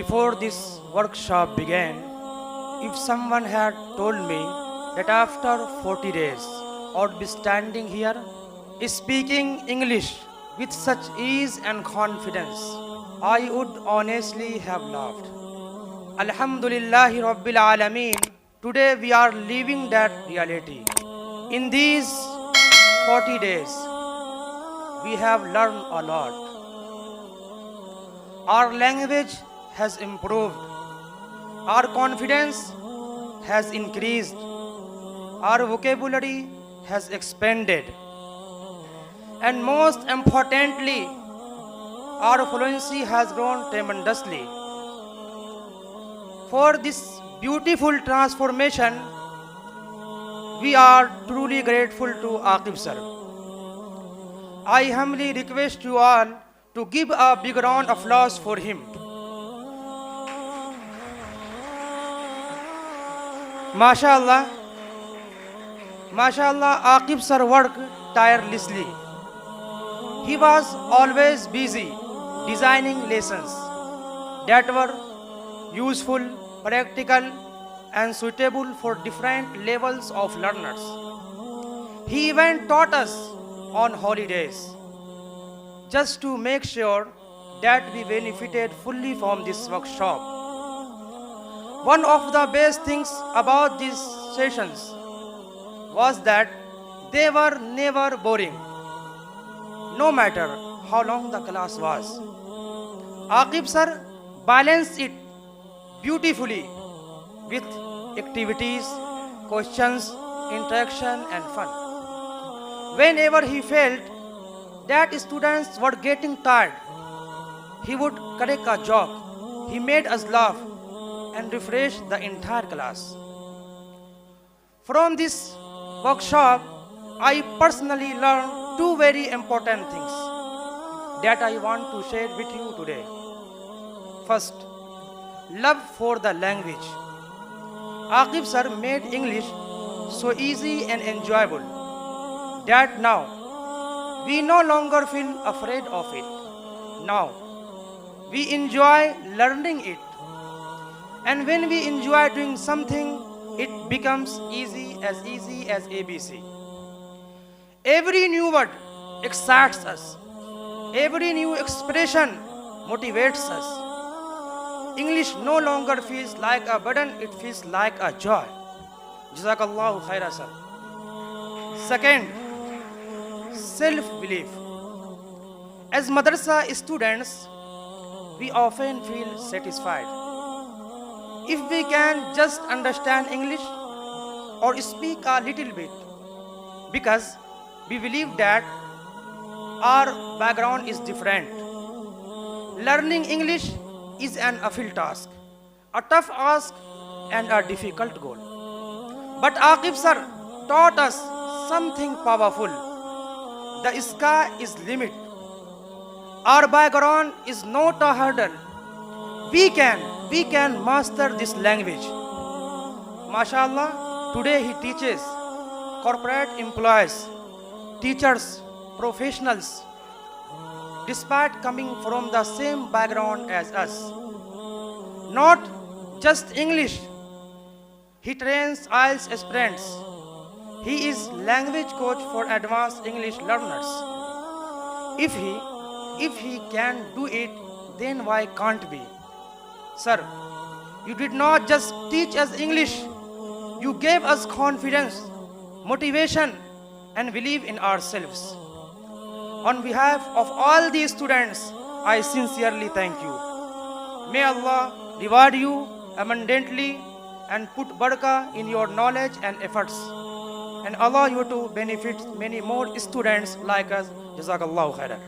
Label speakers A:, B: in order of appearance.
A: Before this workshop began, if someone had told me that after 40 days I would be standing here speaking English with such ease and confidence, I would honestly have laughed. Alhamdulillahi Rabbil Alameen, today we are living that reality. In these 40 days, we have learned a lot. Our language has improved. Our confidence has increased. Our vocabulary has expanded. And most importantly, our fluency has grown tremendously. For this beautiful transformation, we are truly grateful to Aqib sir. I humbly request you all to give a big round of applause for him. MashaAllah, MashaAllah, Aqib sir worked tirelessly. He was always busy designing lessons that were useful, practical, and suitable for different levels of learners. He even taught us on holidays just to make sure that we benefited fully from this workshop. One of the best things about these sessions was that they were never boring, no matter how long the class was. Aqib sir balanced it beautifully with activities, questions, interaction, and fun. Whenever he felt that students were getting tired, he would correct a joke. He made us laugh and refresh the entire class. From this workshop, I personally learned two very important things that I want to share with you today. First, love for the language. Aqib sir made English so easy and enjoyable that now we no longer feel afraid of it. Now we enjoy learning it. And when we enjoy doing something, it becomes easy as ABC. Every new word excites us. Every new expression motivates us. English no longer feels like a burden, it feels like a joy. Jazakallahu khaira sir. Second, self-belief. As madrasa students, we often feel satisfied if we can just understand English or speak a little bit, because we believe that our background is different. Learning English is an uphill task, a tough ask, and a difficult goal. But Aqib sir taught us something powerful. The sky is limit. Our background is not a hurdle. We can master this language. MashaAllah, today he teaches corporate employees, teachers, professionals, despite coming from the same background as us. Not just English, he trains IELTS aspirants. He is language coach for advanced English learners. If he can do it, then why can't we? Sir, you did not just teach us English, you gave us confidence, motivation, and belief in ourselves. On behalf of all these students, I sincerely thank you. May Allah reward you abundantly and put barakah in your knowledge and efforts, and allow you to benefit many more students like us. Jazakallahu khairan.